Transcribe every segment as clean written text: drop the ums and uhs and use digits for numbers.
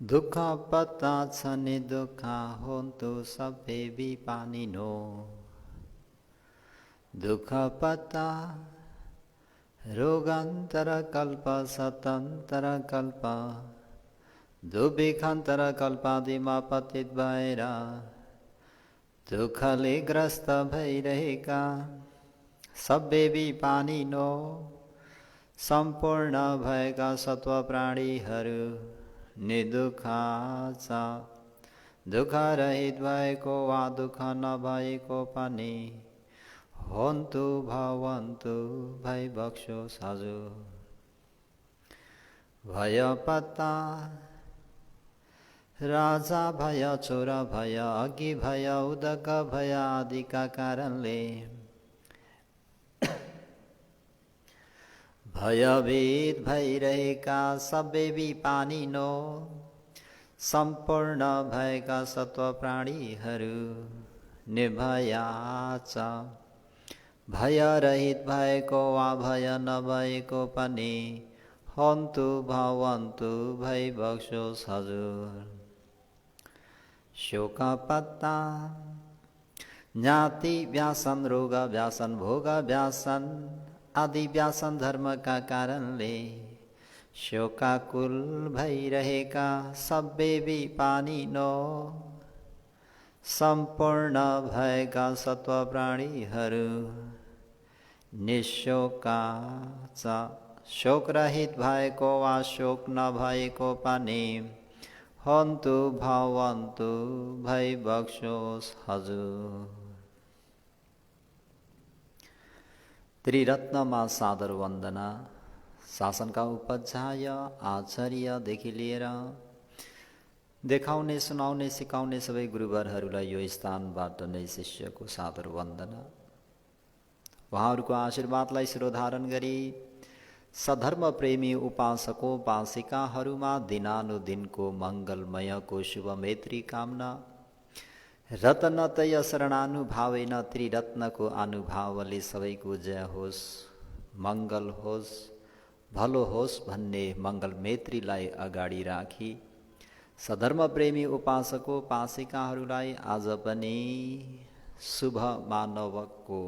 Dukkha patta sani dukkha hontu sabbe vipanino. Dukkha patta rogantara kalpa satantara kalpa. Dubhikhantara kalpa dima patit vaira. Dukkale grasta bhairehika sabbe vipanino. Sampurna bhayga satva prani haru. Nidukha sa dukha rahit bhayko va dukha na bhayko pani hontu bhavantu bhai bhaksho saju bhaya pata raja bhaya chora bhaya agi bhaya udaka bhaya adi ka karanle भयभीत भइरहेका सबै विपानीनो सम्पूर्ण भएका सत्व प्राणीहरू निर्भया छ भयरहित भएको वा भय नभएको पनि हन्तु भवन्तु भइबक्सोस् हजुर शोकपत्ता ज्ञाति व्यासन रोग व्यासन भोग व्यासन आदि व्यासन धर्म का कारणले शोकाकुल भइरहेका सबै विपानीनो सम्पूर्ण भएका सत्व प्राणीहरू निशोका छ शोकरहित भएको वा शोक नभएको पनि हन्तु भवन्तु भइबक्सोस् हजुर त्रिरत्नमा सादर वन्दना शासनका उपाध्याय आचार्यदेखि लिएर देखाउने सुनाउने सिकाउने सबै गुरुवरहरूलाई यो स्थानबाट नै शिष्यको सादर वन्दना उहाँहरूको आशीर्वादलाई शिरोधारण गरी सधर्म प्रेमी उपासकोपासिकाहरूमा दिनानुदिनको मङ्गलमयको शुभमैत्री कामना रत्नतय शरणानुभावेन त्रिरत्नको अनुभावले सबैको जय होस् मङ्गल होस् भलो होस् भन्ने मङ्गल मैत्रीलाई अगाडि राखी सधर्म प्रेमी उपासकोपासिकाहरूलाई आज पनि शुभ मानवको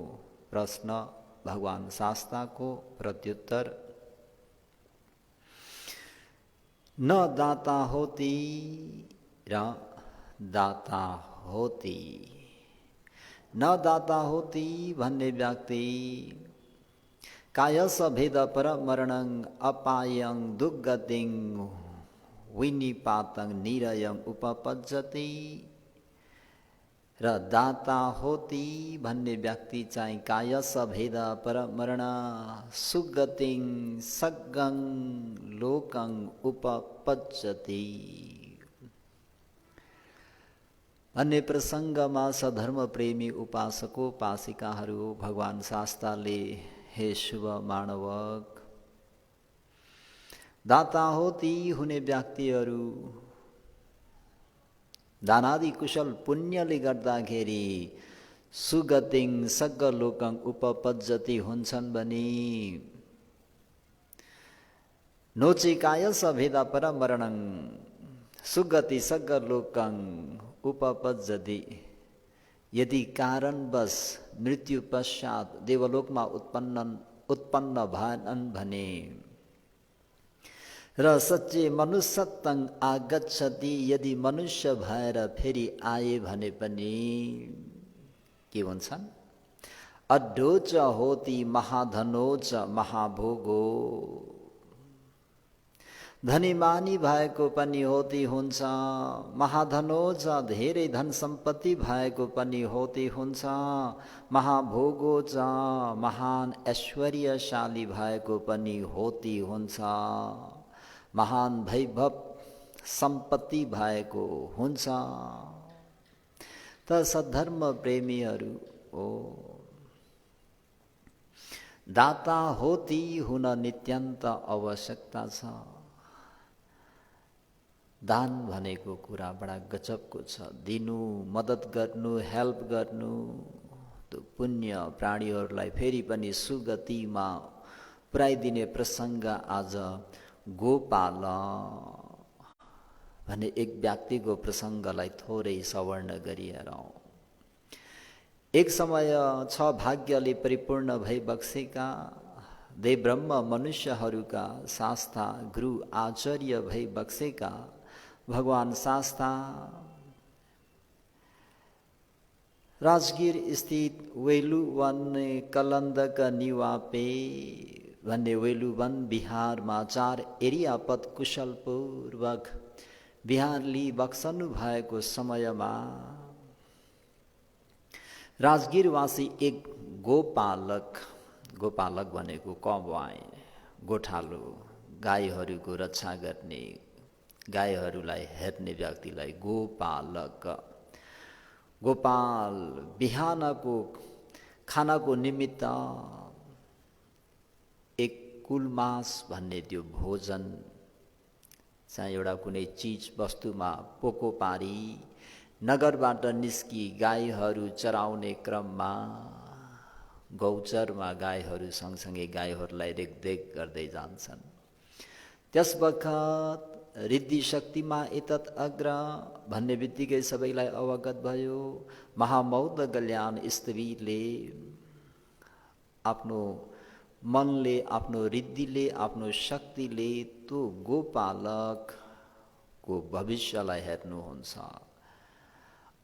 प्रश्न भगवान शास्ताको प्रत्युत्तर न दाता होती र दाता होती न दाता होती भन्ने व्यक्ति कायस भेद पर मरणं अपायं दुर्गतिं विनिपातं निरयं उपपज्जति र दाता होती भन्ने व्यक्ति चाहिँ कायस भेद पर मरण सुगतिं सगं लोकं उपपज्जति अन्य प्रसङ्गमा सधर्म प्रेमी उपासकोपासिकाहरू भगवान शास्ताले हे शुभ मानवक दाता होती हुने व्यक्तिहरू दानादि कुशल पुण्यले गर्दाखेरि सुगतिं सग्गलोकं उपपज्जति हुन्छन् भने नोचिकायस भेदा पर मरणं सुगति सग्गलोकं उपपज्जति यदि कारणवश मृत्यु पश्चात देवलोकमा उत्पन्न भएनन् भने र सच्चे मनुष्यत्वं आगच्छति यदि मनुष्य भएर फेरि आए भने पनि के हुन्छन् अड्डोच होती महाधनोच महाभोगो धनीमानी भएको पनि होती हुन्छ महाधनोच धेरै धन सम्पत्ति भएको पनि होती हुन्छ महाभोगोच महान ऐश्वर्यशाली भएको पनि होती हुन्छ महान वैभव सम्पत्ति भएको हुन्छ त सद्धर्म प्रेमीहरू हो दाता होती हुन नित्यन्त आवश्यकता छ दान भनेको कुरा बडा गजबको छ दिनु मद्दत गर्नु हेल्प गर्नु त्यो पुण्य प्राणीहरूलाई फेरि पनि सुगतिमा पुर्याइदिने प्रसङ्ग आज गोपाल भने एक व्यक्तिको प्रसङ्गलाई थोरै सवर्ण गरिहेरौँ। एक समय छ भाग्यले परिपूर्ण भई बक्सेका देव ब्रह्म मनुष्यहरूका शास्ता गुरु आचार्य भई बक्सेका भगवान शास्ता राजगिर स्थित वेलुवन कलन्दक निवापे भन्ने वेलुवन बिहारमा 4 एरिया पद कुशलपूर्वक बिहार लिई बक्सनु भएको समयमा राजगिरवासी एक गोपालक भनेको कबवाई, गोठालो, गाईहरूको रक्षा गर्ने, गाईहरूलाई हेर्ने व्यक्तिलाई गोपाल बिहानको खानाको निमित्त एक कुलमास भन्ने त्यो भोजन चाहिँ एउटा कुनै चिज वस्तुमा पोको पारी नगरबाट निस्की गाईहरू चराउने क्रममा गौचरमा गाईहरू सँगसँगै गाईहरूलाई रेखदेख गर्दै जान्छन्। त्यस बखत रिद्धि शक्तिमा एतत् अग्र भन्ने बित्तिकै सबैलाई अवगत भयो। महामौदगल्यान स्त्रीले आफ्नो मनले, आफ्नो रिद्धिले, आफ्नो शक्तिले त्यो गोपालकको भविष्यलाई हेर्नुहुन्छ।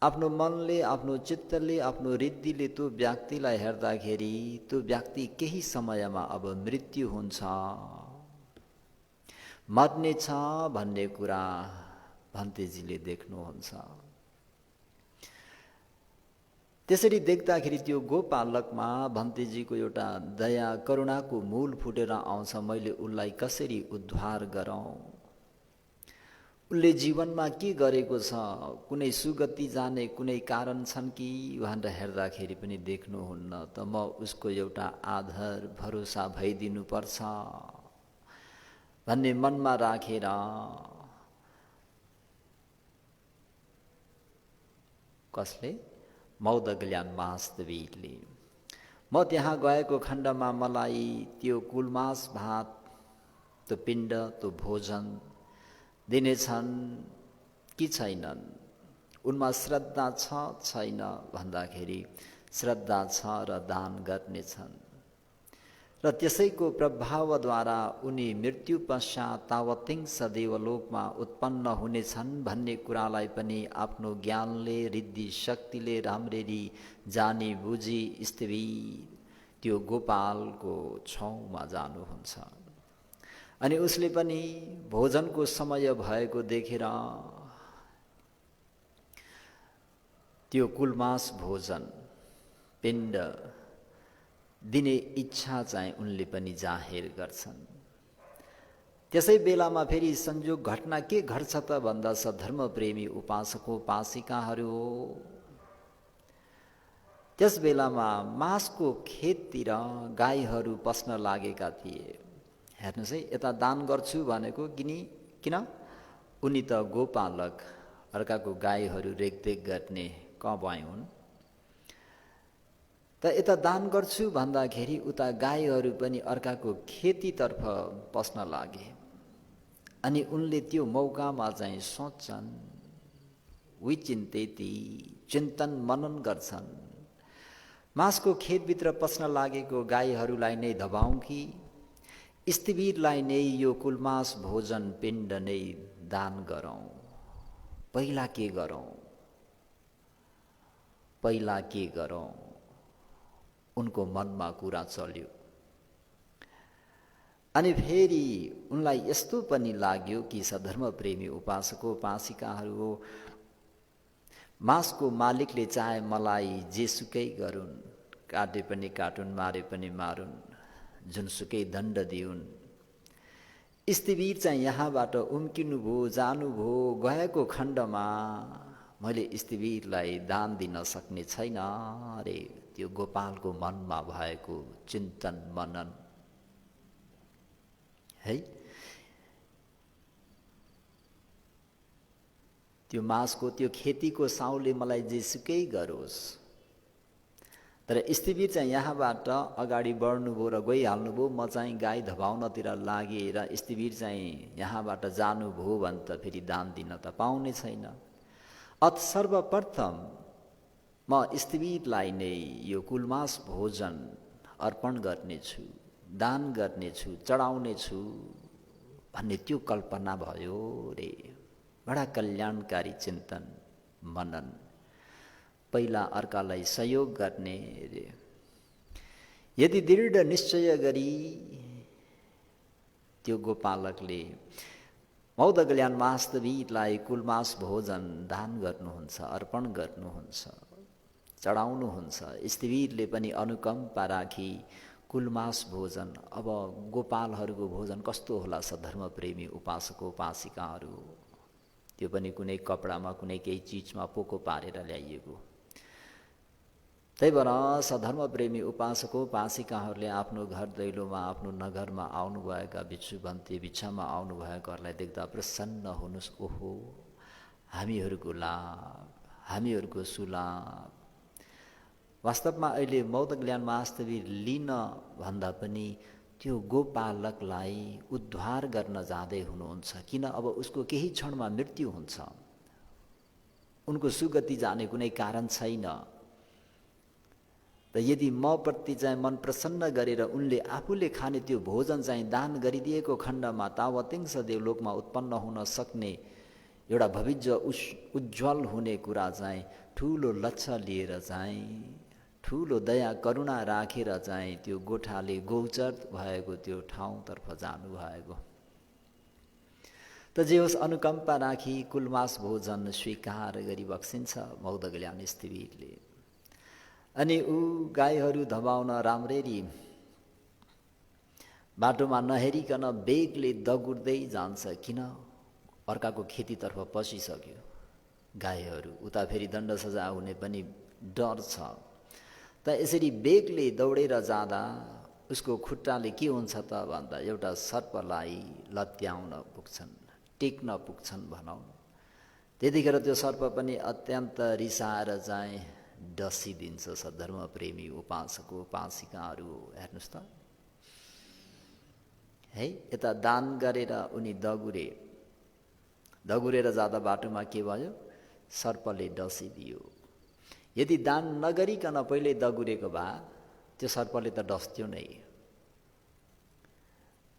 आफ्नो मनले, आफ्नो चित्तले, आफ्नो रिद्धिले त्यो व्यक्तिलाई हेर्दाखेरि त्यो व्यक्ति केही समयमा अब मृत्यु हुन्छ, मर्नेछ भन्ने कुरा भन्तेजीले देख्नुहुन्छ। त्यसरी देख्दाखेरि त्यो गोपालकमा भन्तेजीको एउटा दया करुणाको मूल फुटेर आउँछ। मैले उसलाई कसरी उद्धार गरौँ, उसले जीवनमा के गरेको छ, कुनै सुगति जाने कुनै कारण छन् कि भनेर हेर्दाखेरि पनि देख्नुहुन्न। त म उसको एउटा आधार भरोसा भइदिनुपर्छ भन्ने मनमा राखेर कसले? मौदगल्यान महास्तवीरले म त्यहाँ गएको खण्डमा मलाई त्यो कुलमास भात, त्यो पिण्ड, त्यो भोजन दिनेछन् कि छैनन्, उनमा श्रद्धा छ छैन भन्दाखेरि श्रद्धा छ र दान गर्नेछन् र त्यसैको प्रभावद्वारा उनी मृत्यु पश्चात तावतिंस देवलोकमा उत्पन्न हुनेछन् भन्ने कुरालाई पनि आफ्नो ज्ञानले, रिद्धि शक्तिले राम्ररी जानी बुझी स्त्री त्यो गोपालको छाउमा जानुहुन्छ। अनि उसले पनि भोजनको समय भएको देखेर त्यो कुलमास भोजन पिण्ड दिने इच्छा चाहिँ उनले पनि जाहेर गर्छन्। त्यसै बेलामा फेरि संयोग घटना के घट्छ त भन्दा सधर्म प्रेमी उपासकोपासिकाहरू हो। त्यस बेलामा मासको खेततिर गाईहरू पस्न लागेका थिए। हेर्नुहोस् है, यता दान गर्छु भनेको किन उनी त गोपालक, अर्काको गाईहरू रेखदेख गर्ने कबवाई हुन्। त यता दान गर्छु भन्दाखेरि उता गाईहरू पनि अर्काको खेतीतर्फ पस्न लागे। अनि उनले त्यो मौकामा चाहिँ सोच्छन्, विचिन्तेति, चिन्तन मनन गर्छन्, मासको खेतभित्र पस्न लागेको गाईहरूलाई नै दबाउँ कि स्थिवीरलाई नै यो कुलमास भोजन पिण्ड नै दान गरौँ? पहिला के गरौँ? उनको मनमा कुरा चल्यो। अनि फेरि उनलाई यस्तो पनि लाग्यो कि सधर्म प्रेमी उपासकोपासिकाहरू, मासको मालिकले चाहे मलाई जेसुकै गरून्, काटे पनि काटुन्, मारे पनि मारुन्, जुनसुकै दण्ड दिउन्, स्थिवीर चाहिँ यहाँबाट उम्किनुभयो, जानुभयो, गएको खण्डमा मैले स्थिवीरलाई दान दिन सक्ने छैन। अरे त्यो गोपालको मनमा भएको चिन्तन मनन है। त्यो मासको त्यो खेतीको साउले मलाई जेसुकै गरोस्, तर स्थिवीर चाहिँ यहाँबाट अगाडि बढ्नुभयो र गइहाल्नुभयो, म चाहिँ गाई धपाउनतिर लागेँ र स्थिवीर चाहिँ यहाँबाट जानुभयो भने त फेरि दान दिन त पाउने छैन। अत सर्वप्रथम म स्थिवीरलाई नै यो कुलमास भोजन अर्पण गर्नेछु, दान गर्नेछु, चढाउनेछु भन्ने त्यो कल्पना भयो रे। बडा कल्याणकारी चिन्तन मनन, पहिला अर्कालाई सहयोग गर्ने रे। यदि दृढ निश्चय गरी त्यो गोपालकले मौदगल्यान वास्तविकलाई कुलमास भोजन दान गर्नुहुन्छ, अर्पण गर्नुहुन्छ, चढाउनुहुन्छ, स्थिवीरले पनि अनुकम्पा राखी कुलमास भोजन, अब गोपालहरूको भोजन कस्तो होला सधर्म प्रेमी उपासक उपासिकाहरू, त्यो पनि कुनै कपडामा कुनै केही चिजमा पोको पारेर ल्याइएको। त्यही भएर सधर्म प्रेमी उपासक उपासिकाहरूले आफ्नो घर दैलोमा आफ्नो नगरमा आउनुभएका भिक्षु भन्ते भिक्षामा आउनुभएकाहरूलाई देख्दा प्रसन्न हुनुहोस्। ओहो, हामीहरूको लाभ, हामीहरूको सुलाभ। वास्तवमा अहिले मौदगल्यान वास्तविक लिन भन्दा पनि त्यो गोपालकलाई उद्धार गर्न जाँदै हुनुहुन्छ। किन अब उसको केही क्षणमा मृत्यु हुन्छ, उनको सुगति जाने कुनै कारण छैन। र यदि म प्रति चाहिँ मन प्रसन्न गरेर उनले आफूले खाने त्यो भोजन चाहिँ दान गरिदिएको खण्डमा तावतिंश देवलोकमा उत्पन्न हुन सक्ने एउटा भविष्य उज्जवल हुने कुरा चाहिँ ठुलो लक्ष्य लिएर चाहिँ ठुलो दया करुणा राखेर चाहिँ त्यो गोठाले गोचर भएको त्यो ठाउँतर्फ जानुभएको। त जे होस्, अनुकम्पा राखी कुलमास भोजन स्वीकार गरी बक्सिन्छ मौदगल्यान स्थिवीरले। अनि ऊ गाईहरू धमाउन राम्ररी बाटोमा नहेरिकन बेगले दगुर्दै जान्छ। किन? अर्काको खेतीतर्फ पसिसक्यो गाईहरू, उता फेरि दण्ड सजाय हुने पनि डर छ। त यसरी बेगले दौडेर जाँदा उसको खुट्टाले के हुन्छ त भन्दा एउटा सर्पलाई लत्याउन पुग्छन्, टेक्न पुग्छन् भनौँ। त्यतिखेर त्यो सर्प पनि अत्यन्त रिसाएर चाहिँ डसिदिन्छ। सद्धर्म प्रेमी उपासक उपासिकाहरू हेर्नुहोस् त है, यता दान गरेर उनी दगुरेर जाँदा बाटोमा के भयो? सर्पले डसिदियो। यदि दान नगरिकन पहिले दगुरेको भए त्यो सर्पले त डस्थ्यो नै,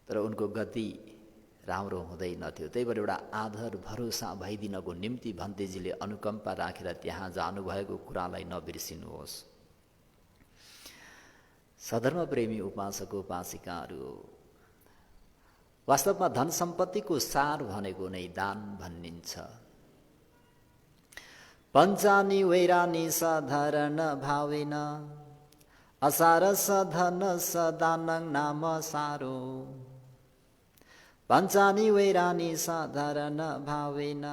तर उनको गति राम्रो हुँदैनथ्यो। त्यही भएर एउटा आदर भरोसा भइदिनको निम्ति भन्तेजीले अनुकम्पा राखेर त्यहाँ जानुभएको कुरालाई नबिर्सिनुहोस्। सधर्म प्रेमी उपासक उपासिकाहरू, वास्तवमा धन सम्पत्तिको सार भनेको नै दान भनिन्छ। पञ्चानि वैरानि साधारण भावेन असारस धन सदानं नाम सारो। पञ्चानि वैरानि साधारण भावेन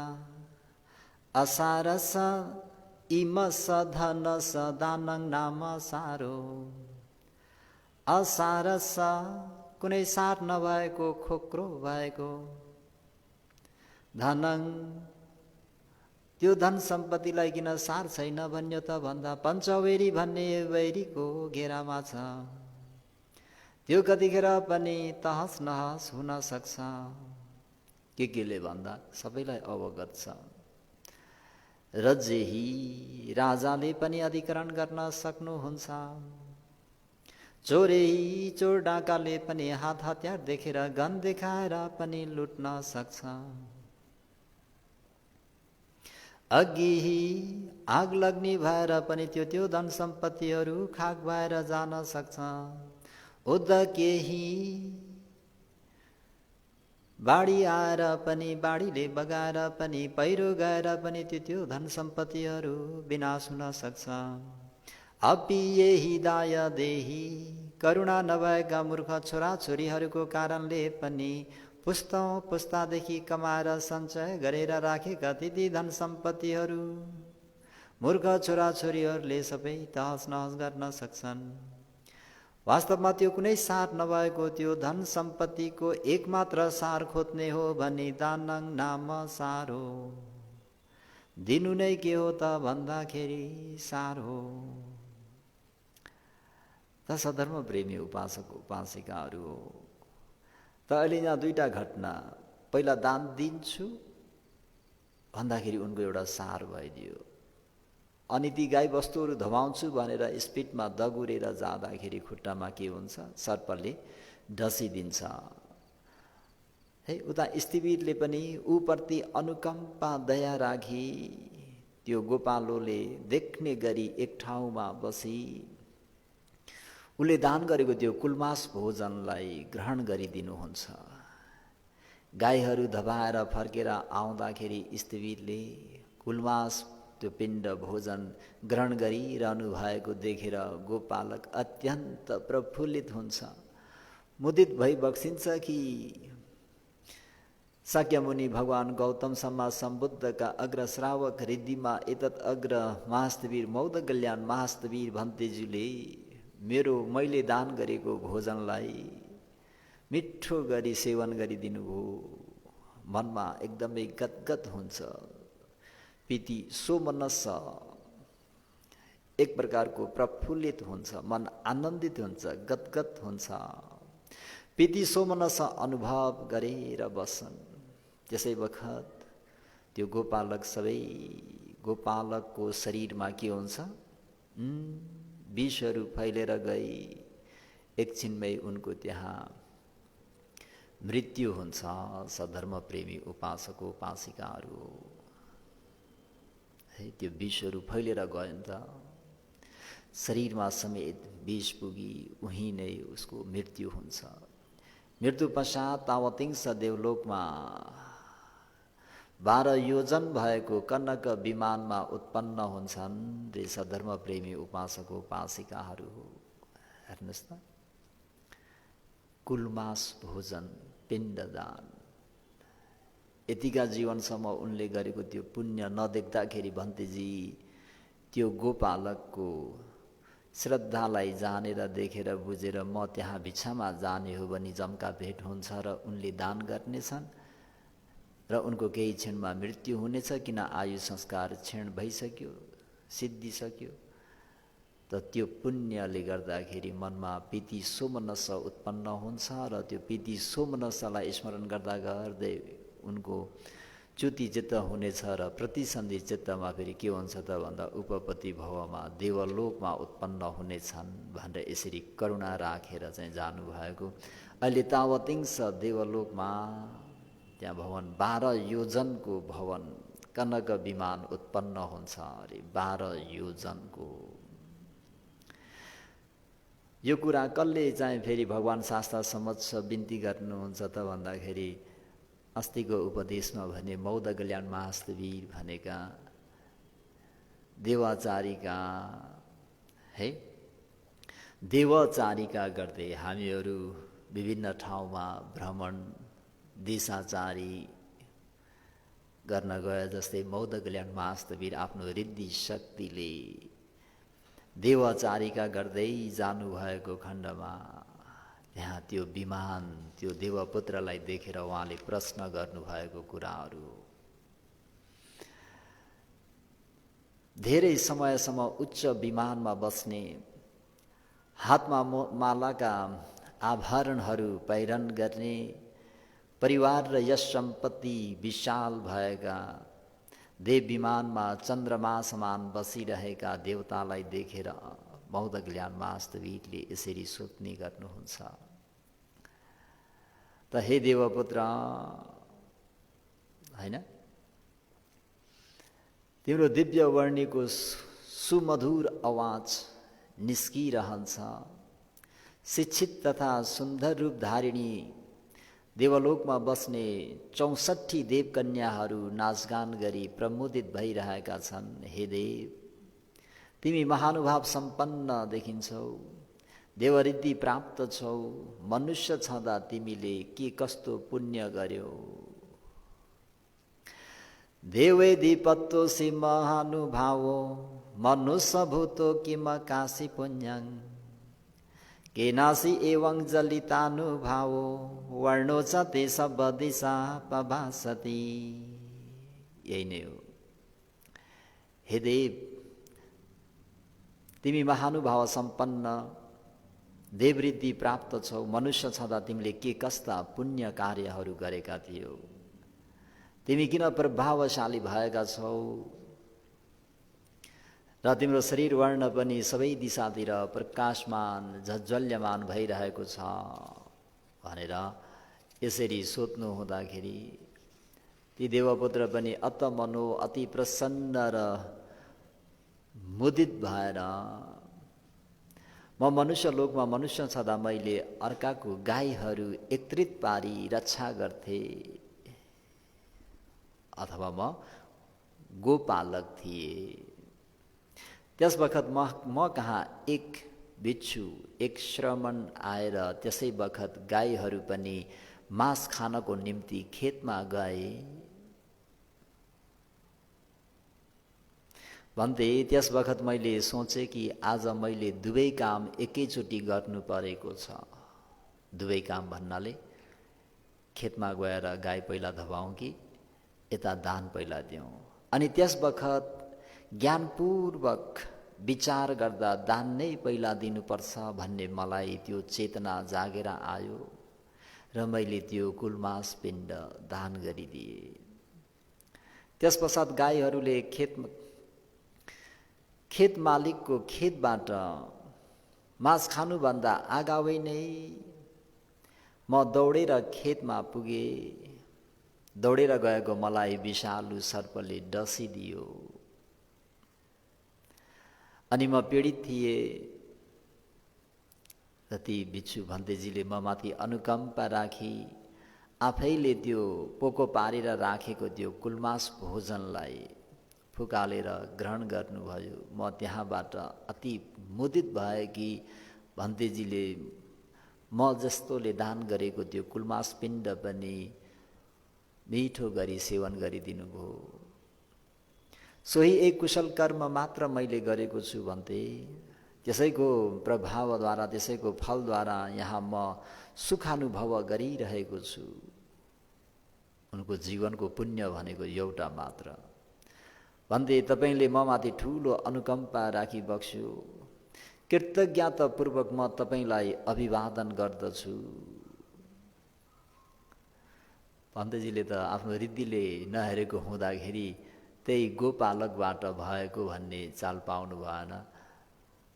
असारस इम सधन सदानं नाम सारो। असारस कुनै सार नभएको, खोक्रो भएको, धनं त्यो धन सम्पत्तिलाई किन सार छैन भन्यो त भन्दा पञ्चवैरी भन्ने वैरीको घेरामा छ। त्यो कतिखेर पनि तहस नहस हुन सक्छ। केले भन्दा सबैलाई अवगत छ। रजेही राजाले पनि अधिकरण गर्न सक्नुहुन्छ। चोरेही चोर डाकाले पनि हात हतियार देखेर गन देखाएर पनि लुट्न सक्छ। अघि आग लग्ने भएर पनि त्यो धन सम्पत्तिहरू खाक भएर जान सक्छ। उद्ध केही बाढी आएर पनि, बाढीले बगाएर पनि, पहिरो गएर पनि त्यो धन सम्पत्तिहरू विनाश हुन सक्छ। अपि यही दाय देही करुणा नभएका मूर्ख छोराछोरीहरूको कारणले पनि पुस्तौँ पुस्तादेखि कमाएर सञ्चय गरेर राखेका ती धन सम्पत्तिहरू मूर्ख छोराछोरीहरूले सबै तहस नहस गर्न सक्छन्। वास्तवमा त्यो कुनै सार नभएको त्यो धन सम्पत्तिको एकमात्र सार खोज्ने हो भने दानङ नाम सार हो। दिनु नै के हो त भन्दाखेरि सार हो। त सधर्म प्रेमी उपासक उपासिकाहरू हो। त अहिले यहाँ दुईटा घटना, पहिला दान दिन्छु भन्दाखेरि उनको एउटा सार भइदियो, अनि ती गाई वस्तुहरू धमाउँछु भनेर स्पिडमा दगुरेर जाँदाखेरि खुट्टामा के हुन्छ, सर्पले ढसिदिन्छ। है उता स्थिवीरले पनि ऊप्रति अनुकम्पा दया राखी त्यो गोपालोले देख्ने गरी एक ठाउँमा बसी उसले दान गरेको त्यो कुलमास भोजनलाई ग्रहण गरिदिनुहुन्छ। गाईहरू धपाएर फर्केर आउँदाखेरि स्थिवीरले कुलमास त्यो पिण्ड भोजन ग्रहण गरिरहनु भएको देखेर गोपालक अत्यन्त प्रफुल्लित हुन्छ, मुदित भई बक्सिन्छ कि शाक्यमुनि भगवान गौतम सम्मा सम्बुद्धका अग्र श्रावक रिद्धिमा एतत् अग्र महास्तवीर मौद कल्याण महास्तवीर भन्तेज्यूले मैले दान गरेको भोजनलाई मिठो गरी सेवन गरिदिनु भयो। मनमा एकदमै गदगद हुन्छ, पीति सोमनस एक प्रकारको प्रफुल्लित हुन्छ, मन आनन्दित हुन्छ, गदगद हुन्छ, पीति सोमनस अनुभव गरेर बस्छन्। त्यसै बखत त्यो गोपालकको शरीरमा के हुन्छ, विषहरू फैलेर गई एकछिनमै उनको त्यहाँ मृत्यु हुन्छ। सधर्म प्रेमी उपासक उपासिकाहरू है, त्यो विषहरू फैलेर गयो नि त, शरीरमा समेत विष पुगी उही नै उसको मृत्यु हुन्छ। मृत्यु पश्चात तावतिंस देवलोकमा 12 योजन भएको कनक विमानमा उत्पन्न हुन्छन् रे सधर्म प्रेमी उपासक उपासिकाहरू। हेर्नुहोस् त, कुलमास भोजन पिण्डदान यतिका जीवनसम्म उनले गरेको त्यो पुण्य नदेख्दाखेरि भन्तेजी त्यो गोपालकको श्रद्धालाई जानेर देखेर बुझेर म त्यहाँ भिक्षामा जाने हो भने जम्का भेट हुन्छ र उनले दान गर्नेछन् र उनको केही क्षणमा मृत्यु हुनेछ, किन आयु संस्कार क्षीण भइसक्यो, सिद्धिसक्यो। त त्यो पुण्यले गर्दाखेरि मनमा पीति सोमनस उत्पन्न हुन्छ र त्यो पीति सोमनसलाई स्मरण गर्दा गर्दै उनको च्युति चित्त हुनेछ र प्रतिसन्धि चित्तमा फेरि के हुन्छ त भन्दा उपपति भवमा देवलोकमा उत्पन्न हुनेछन् भनेर यसरी करुणा राखेर चाहिँ जानुभएको। अहिले तावतिंस देवलोकमा त्यहाँ भवन 12 योजनको भवन कनक विमान उत्पन्न हुन्छ अरे, 12 योजनको। यो कुरा कसले चाहिँ फेरि भगवान शास्त्र समक्ष बिन्ती गर्नुहुन्छ त भन्दाखेरि अस्तिको उपदेशमा भने मौद कल्याण महास्तवीर भनेका देवाचारिका है, देवचारिका गर्दै हामीहरू विभिन्न ठाउँमा भ्रमण दिशाचारी गर्न गए जस्तै मौद कल्याण महास्तवीर आफ्नो रिद्धि शक्तिले देवचारिका गर्दै जानुभएको खण्डमा त्यहाँ त्यो विमान त्यो देवपुत्रलाई देखेर उहाँले प्रश्न गर्नुभएको कुराहरू धेरै समयसम्म उच्च विमानमा बस्ने, हातमा मालाका आभरणहरू पहिरन गर्ने, परिवार र यश सम्पत्ति विशाल भएका, देव विमानमा चन्द्रमा समान बसिरहेका देवतालाई देखेर मौद कल्याण महास्तवीरले यसरी सोध्ने गर्नुहुन्छ, त हे देवपुत्र हैन, तिम्रो दिव्य वर्णीको सुमधुर आवाज निस्किरहन्छ। शिक्षित तथा सुन्दर रूपधारिणी देवलोकमा बस्ने 64 देवकन्याहरू नाचगान गरी प्रमुदित भइरहेका छन्। हे देव, तिमी महानुभाव सम्पन्न देखिन्छौ, देवरिद्धि प्राप्त छौ, मनुष्य छँदा तिमीले के कस्तो पुण्य गर्यौ। देवैधिपत्तोसि महानुभावो मनुष्य भूतो किम काशी पुण्यं केनासी एवं जलितानुभावो वर्णो च ते सब दिशा पभासति। यही नै हो। हे देव, तिमी महानुभाव सम्पन्न देववृद्धि प्राप्त छौ, मनुष्य छँदा तिमीले के कस्ता पुण्य कार्यहरू गरेका थियौ, तिमी किन प्रभावशाली भएका छौ र तिम्रो शरीर वर्ण पनि सबै दिशातिर प्रकाशमान झज्जल्यमान भइरहेको छ भनेर यसरी सोध्नु हुँदाखेरि ती देवपुत्र पनि अतमनो अति प्रसन्न र मुदित भएर म मनुष्य लोकमा मनुष्य छँदा मैले अर्काको गाईहरू एकत्रित पारी रक्षा गर्थे, अथवा म गोपालक थिए। त्यस बखत म कहाँ एक बिच्छु एक श्रमण आएर त्यसै बखत गाईहरू पनि मांस खानको निम्ति खेतमा गए भन्थे। त्यस बखत मैले सोचे कि आज मैले दुवै काम एकैचोटि गर्नु परेको छ। दुवै काम भन्नाले खेतमा गएर गाई पहिला धपाउँ कि यता दान पहिला दिउँ। अनि त्यस बखत ज्ञानपूर्वक विचार गर्दा दान नै पहिला दिनुपर्छ भन्ने मलाई त्यो चेतना जागेर आयो र मैले त्यो कुलमास पिण्ड दान गरिदिए। त्यस पश्चात गाईहरूले खेत मालिकको खेतबाट मांस खानुभन्दा अगावै नै म दौडेर खेतमा पुगे। दौडेर गएको मलाई विषालु सर्पले डसिदियो अनि म पीडित थिएँ र ती बिच्छु भन्तेजीले म माथि अनुकम्पा राखी आफैले त्यो पोको पारेर राखेको त्यो कुलमास भोजनलाई फुकालेर ग्रहण गर्नुभयो। म त्यहाँबाट अति मुदित भए कि भन्तेजीले म जस्तोले दान गरेको त्यो कुलमास पिण्ड पनि मिठो गरी सेवन गरिदिनु भयो। सोही एक कुशल कर्म मात्र मैले गरेको छु भन्थे। त्यसैको प्रभावद्वारा त्यसैको फलद्वारा यहाँ म सुखानुभव गरिरहेको छु। उनको जीवनको पुण्य भनेको एउटा मात्र भन्थे। तपाईले म माथि ठुलो अनुकम्पा राखी बक्स्यो, कृतज्ञतापूर्वक म तपाईलाई अभिवादन गर्दछु। भन्तेजीले त आफ्नो रिद्धिले नहेरेको हुँदाखेरि त्यही गोपालकबाट भएको भन्ने चाल पाउनु भएन।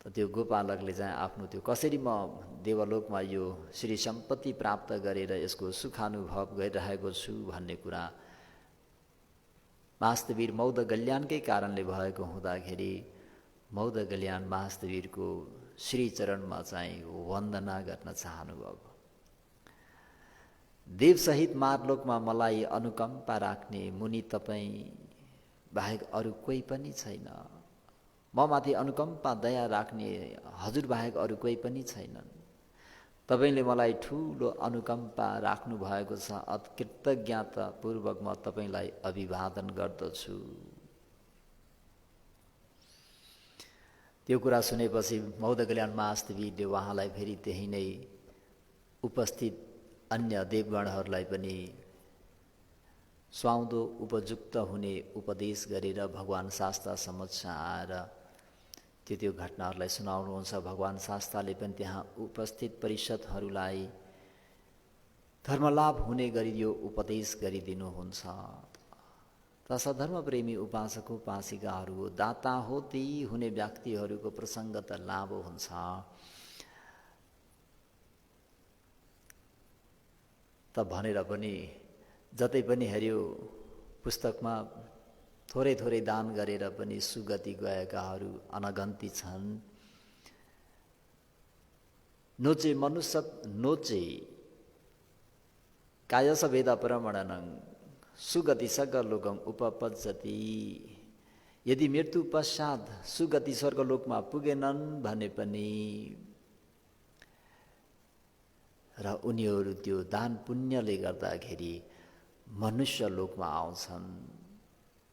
त त्यो गोपालकले चाहिँ आफ्नो त्यो कसरी म देवलोकमा यो श्री सम्पत्ति प्राप्त गरेर यसको सुखानुभव गरिरहेको छु भन्ने कुरा महास्तवीर मौदगल्यानकै कारणले भएको हुँदाखेरि मौदगल्यान महास्तवीरको श्रीचरणमा चाहिँ वन्दना गर्न चाहनुभयो। देवसहित मारलोकमा मलाई अनुकम्पा राख्ने मुनि तपाईँ बाहेक अरू कोही पनि छैन। म माथि अनुकम्पा दया राख्ने हजुर बाहेक अरू कोही पनि छैनन्। तपाईले मलाई ठुलो अनुकम्पा राख्नु भएको छ। कृतज्ञतापूर्वक म तपाईलाई अभिवादन गर्दछु। त्यो कुरा सुनेपछि मौदगल्यान महास्तवीरले उहाँलाई फेरि त्यही नै उपस्थित अन्य देवगणहरूलाई पनि स्वाउँदो उपयुक्त हुने उपदेश गरेर भगवान शास्ता समक्ष आएर त्यो घटनाहरूलाई सुनाउनुहुन्छ। भगवान शास्ताले पनि त्यहाँ उपस्थित परिषदहरूलाई धर्मलाभ हुने गरी यो उपदेश गरिदिनुहुन्छ। त सधर्मप्रेमी उपासक उपासिकाहरू दाता होती हुने व्यक्तिहरूको प्रसङ्ग त लामो हुन्छ। त भनेर पनि जतै पनि हेर्यो पुस्तकमा थोरै थोरै दान गरेर पनि सुगति गएकाहरू अनगन्ती छन्। नोचे मनुष्य नोचे कायस वेद प्रमणनं सुगति स्वर्गलोकम उपपज्जति। यदि मृत्यु पश्चात सुगति स्वर्गलोकमा पुगेनन् भने पनि र उनीहरू त्यो दान पुण्यले गर्दाखेरि मनुष्य लोकमा आउँछन्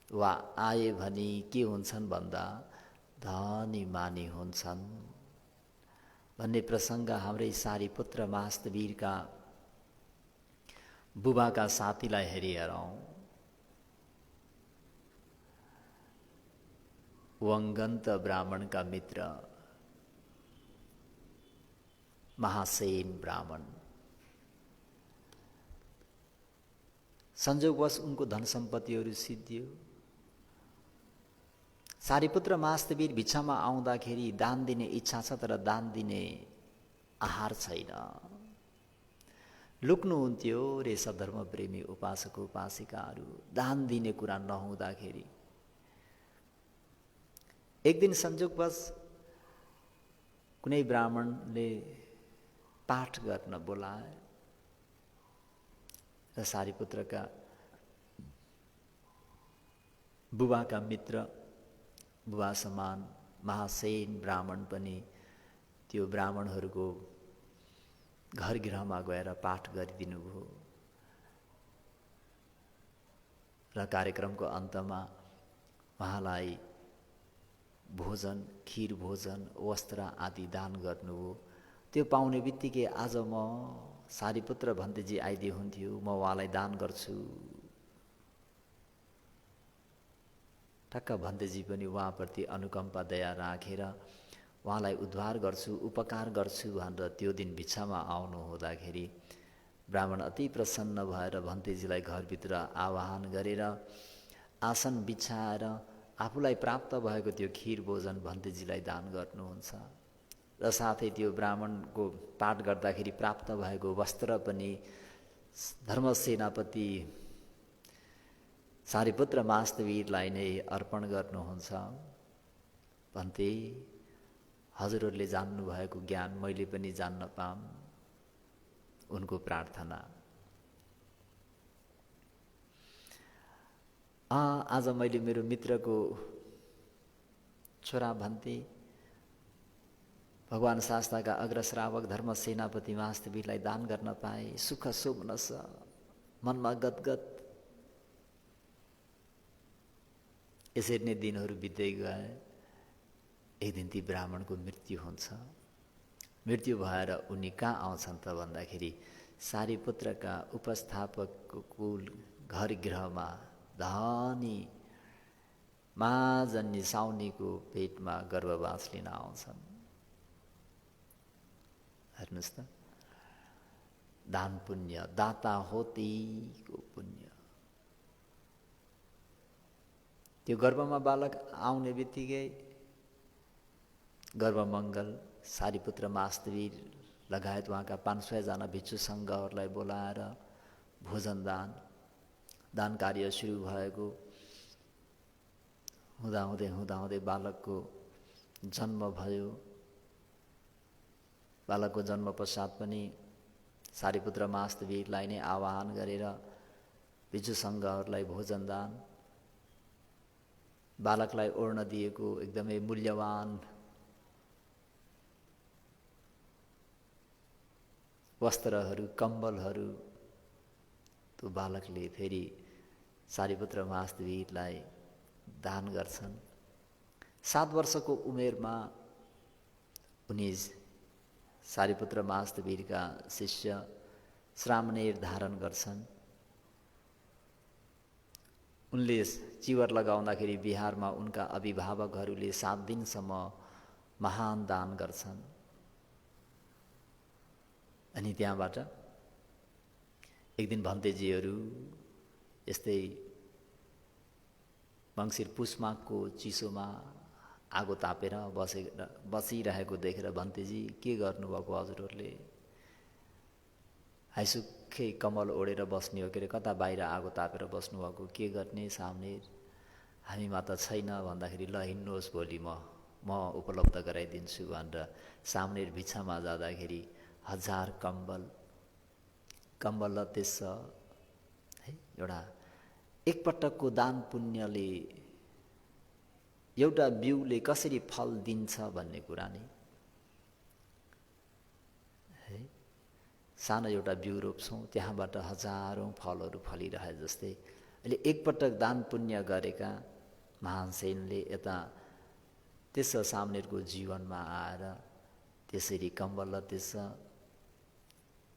वा आए भने के हुन्छन् भन्दा धनी मानी हुन्छन् भन्ने प्रसङ्ग हाम्रै सारीपुत्र महास्तवीरका बुबाका साथीलाई हेरौँ। वंगन्त ब्राह्मणका मित्र महासेन ब्राह्मण। संयोगवश उनको धन सम्पत्तिहरू सिद्धियो। सारीपुत्र महास्तवीर भिक्षामा आउँदाखेरि दान दिने इच्छा छ तर दान दिने आहार छैन। लुक्नुहुन्थ्यो रे सधर्म प्रेमी उपासक उपासिकाहरू दान दिने कुरा नहुँदाखेरि। एक दिन संयोगवश कुनै ब्राह्मणले पाठ गर्न बोलाए र सारीपुत्रका बुबाका मित्र, बुबा समान महासेन ब्राह्मण पनि त्यो ब्राह्मणहरूको घर गृहमा गएर पाठ गरिदिनु भयो र कार्यक्रमको अन्तमा उहाँलाई भोजन, खिर भोजन, वस्त्र आदि दान गर्नुभयो। त्यो पाउने बित्तिकै आज म सारीपुत्र भन्तेजी आइदिए हुन्थ्यो, म उहाँलाई दान गर्छु। ठक्क भन्तेजी पनि उहाँप्रति अनुकम्पा दया राखेर उहाँलाई उद्धार गर्छु, उपकार गर्छु भनेर त्यो दिन भिक्षामा आउनु हुँदाखेरि ब्राह्मण अति प्रसन्न भएर भन्तेजीलाई घरभित्र आवाहन गरेर आसन बिछाएर आफूलाई प्राप्त भएको त्यो खिर भोजन भन्तेजीलाई दान गर्नुहुन्छ र साथै त्यो ब्राह्मणको पाठ गर्दाखेरि प्राप्त भएको वस्त्र पनि धर्मसेनापति सारीपुत्र महास्तवीरलाई नै अर्पण गर्नुहुन्छ। भन्ते हजुरहरूले जान्नुभएको ज्ञान मैले पनि जान्न पाऊँ, उनको प्रार्थना। आज मैले मेरो मित्रको छोरा भन्ते भगवान शास्त्रका अग्रश्रावक धर्म सेनापति महास्तवीरलाई दान गर्न पाए, सुख शोभनस मनमा गदगद। यसरी नै दिनहरू बित्दै गए। एक दिन ती ब्राह्मणको मृत्यु हुन्छ। मृत्यु भएर उनी कहाँ आउँछन् त भन्दाखेरि सारीपुत्रका उपस्थापकको कुल घर गृहमा धनी महाजन्य साउनीको पेटमा गर्भवास लिन आउँछन्। हेर्नुहोस् त, दान पुण्य, दाता होतीको पुण्य। त्यो गर्भमा बालक आउने बित्तिकै गर्भमङ्गल सारीपुत्र महास्तवीर लगायत उहाँका 500 जना भिक्षु सङ्घहरूलाई बोलाएर भोजन दान कार्य सुरु भएको। हुँदाहुँदै बालकको जन्म भयो। बालकको जन्म पश्चात पनि सारीपुत्र महास्तवीरलाई नै आवाहन गरेर भिक्षु सङ्घहरूलाई भोजन दान, बालकलाई ओढ्न दिएको एकदमै मूल्यवान वस्त्रहरू, कम्बलहरू त्यो बालकले फेरि सारीपुत्र महास्तवीरलाई दान गर्छन्। 7 वर्षको उमेरमा उनी सारीपुत्र महास्तवीरका शिष्य श्रामणेर धारण गर्छन्। उनले चिवर लगाउँदाखेरि बिहारमा उनका अभिभावकहरूले 7 दिनसम्म महान दान गर्छन्। अनि त्यहाँबाट एक दिन भन्तेजीहरू यस्तै मङ्सिर पुसमाघको चिसोमा आगो तापेर बसिरहेको देखेर भन्तेजी के गर्नुभएको हजुरहरूले? हाइसुक्कै कम्बल ओढेर बस्ने हो के अरे, कता बाहिर आगो तापेर बस्नुभएको, के गर्ने सामने? हामीमा त छैन भन्दाखेरि ल हिँड्नुहोस्, भोलि म उपलब्ध गराइदिन्छु भनेर सामने भिक्षामा जाँदाखेरि 1000 कम्बल र त्यस है एउटा एकपटकको दान पुण्यले एउटा बिउले कसरी फल दिन्छ भन्ने कुरा नि है। सानो एउटा बिउ रोप्छौँ, त्यहाँबाट हजारौँ फलहरू फलिरहे जस्तै अहिले एकपटक दान पुण्य गरेका महासेनले यता त्यस सामनेरको जीवनमा आएर त्यसरी कम्बल र त्यस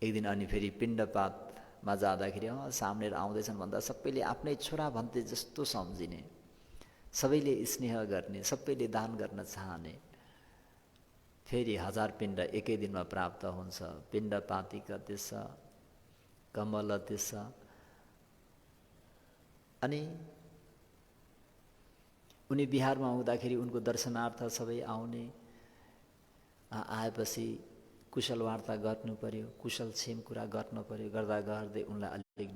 एक दिन अनि फेरि पिण्डपातमा जाँदाखेरि सामनेर आउँदैछन् भन्दा सबैले आफ्नै छोरा भन्ते जस्तो सम्झिने, सबैले स्नेह गर्ने, सबैले दान गर्न चाहने। फेरि 1000 पिण्ड एकै दिनमा प्राप्त हुन्छ। पिण्ड पातिक त्यस कमल त्यस। अनि उनी बिहारमा हुँदाखेरि उनको दर्शनार्थ सबै आउने। आएपछि कुशल वार्ता गर्नु पर्यो, कुशल छेम कुरा गर्नु पर्यो। गर्दा गर्दै उनलाई अलिक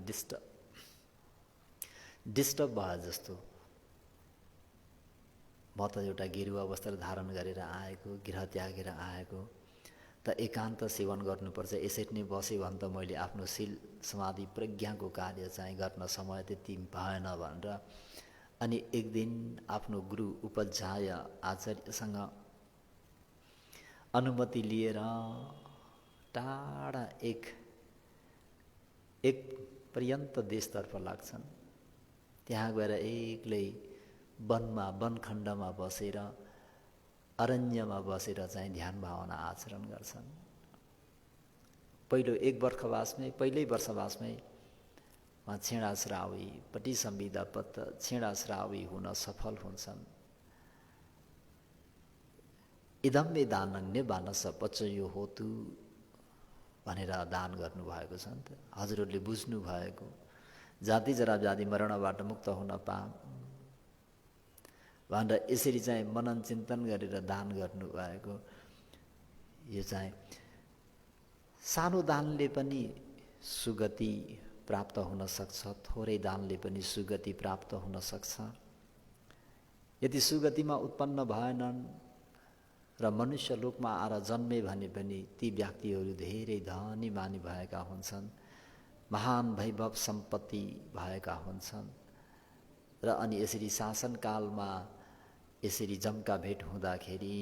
डिस्टर्ब भयो जस्तो। म त एउटा गेरुवा वस्त्र धारण गरेर आएको, गृह त्यागेर आएको, त एकान्त सेवन गर्नुपर्छ। यसरी नै बसेँ भने त मैले आफ्नो शील समाधि प्रज्ञाको कार्य चाहिँ गर्न समय त्यति भएन भनेर अनि एक दिन आफ्नो गुरु उपाध्याय आचार्यसँग अनुमति लिएर टाढा एक पर्यन्त देशतर्फ लाग्छन्। त्यहाँ गएर एक्लै वनमा वनखण्डमा बसेर अरण्यमा बसेर चाहिँ ध्यान भावना आचरण गर्छन्। पहिल्यै वर्षवासमै उहाँ छेडा श्रावी पटी संविदा पत्त छेडा श्रावी हुन सफल हुन्छन्। इदम मे दानं निबानस पचयो होतु भनेर दान गर्नुभएको छ नि त। हजुरहरूले बुझ्नु भएको जाति जरा व्याधि मरणबाट मुक्त हुन भनेर यसरी चाहिँ मनन चिन्तन गरेर दान गर्नुभएको। यो चाहिँ सानो दानले पनि सुगति प्राप्त हुन सक्छ, थोरै दानले पनि सुगति प्राप्त हुन सक्छ। यदि सुगतिमा उत्पन्न भएनन् र मनुष्य लोकमा आएर जन्मे भने पनि ती व्यक्तिहरू धेरै धनी मानी भएका हुन्छन्, महान वैभव सम्पत्ति भएका हुन्छन्। र अनि यसरी शासनकालमा यसरी जम्का भेट हुँदाखेरि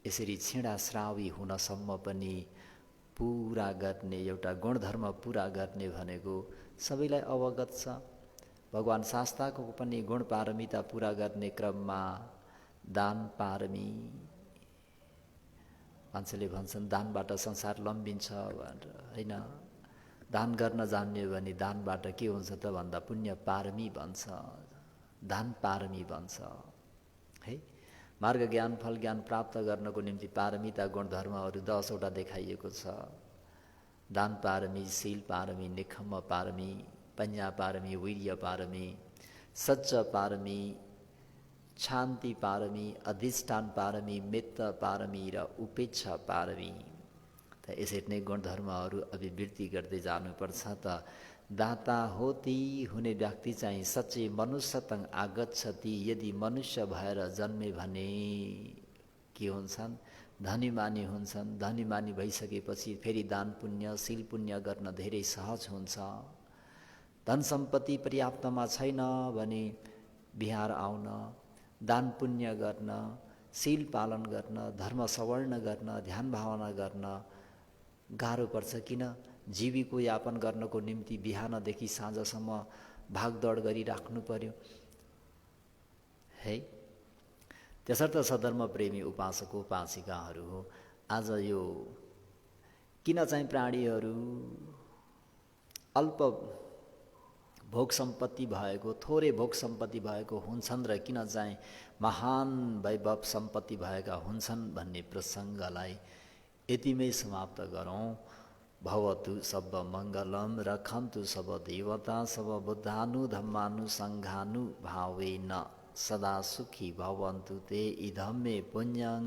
यसरी छेडा श्रावी हुनसम्म पनि पुरा गर्ने एउटा गुणधर्म पुरा गर्ने भनेको सबैलाई अवगत छ। भगवान शास्ताको पनि गुण पारमिता पुरा गर्ने क्रममा दान पारमी, मान्छेले भन्छन् दानबाट संसार लम्बिन्छ भनेर, होइन। दान गर्न जान्यो भने दानबाट के हुन्छ त भन्दा पुण्य पारमी बन्छ, दान पारमी बन्छ है। मार्ग ज्ञान फल ज्ञान प्राप्त गर्नको निम्ति पारमिता गुणधर्महरू 10 वटा देखाइएको छ। दान पारमी, शील पारमी, निखम्म पारमी, पञ्जा पारमी, वीर्य पारमी, सच्च पारमी, शान्ति पारमी, अधिष्ठान पारमी, मित्र पारमी र उपेक्षा पारमी। त यसरी नै गुणधर्महरू अभिवृद्धि गर्दै जानुपर्छ। त दाता होती हुने व्यक्ति चाहिँ सच्चै मनुष्य तङ आगच्छति। यदि मनुष्य भएर जन्मे भने के हुन्छन्? धनीमानी हुन्छन्। धनीमानी भइसकेपछि फेरि दान पुण्य शील पुण्य गर्न धेरै सहज हुन्छ। धन सम्पत्ति पर्याप्तमा छैन भने बिहार आउन, दान पुण्य गर्न, शील पालन गर्न, धर्म सवर्ण गर्न, ध्यान भावना गर्न गाह्रो पर्छ। किन? जीविको यापन गर्नको निम्ति बिहानदेखि साँझसम्म भागदौड गरिराख्नु पर्यो है। त्यसर्थ सधर्म प्रेमी उपासक उपासिकाहरू हो, आज यो किन चाहिँ प्राणीहरू अल्प भोग सम्पत्ति भएको, थोरै भोग सम्पत्ति भएको हुन्छन् र किन चाहिँ महान वैभव सम्पत्ति भएका हुन्छन् भन्ने प्रसङ्गलाई यतिमै समाप्त गरौँ। भवतु सब मङ्गलम, रखन्तु सब देवता, सब बुद्धानु धम्मानु सङ्घानु भावेन सदा सुखी भवन्तु ते। इदं मे पुण्यं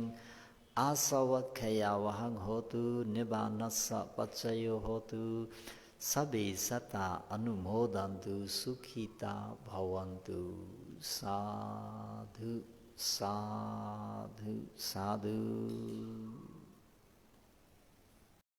आसवक्षयावहं होतु, निबानस पचयो होतु, सबे सता अनुमोदन्तु, सुखिता भवन्तु। साधु साधु साधु।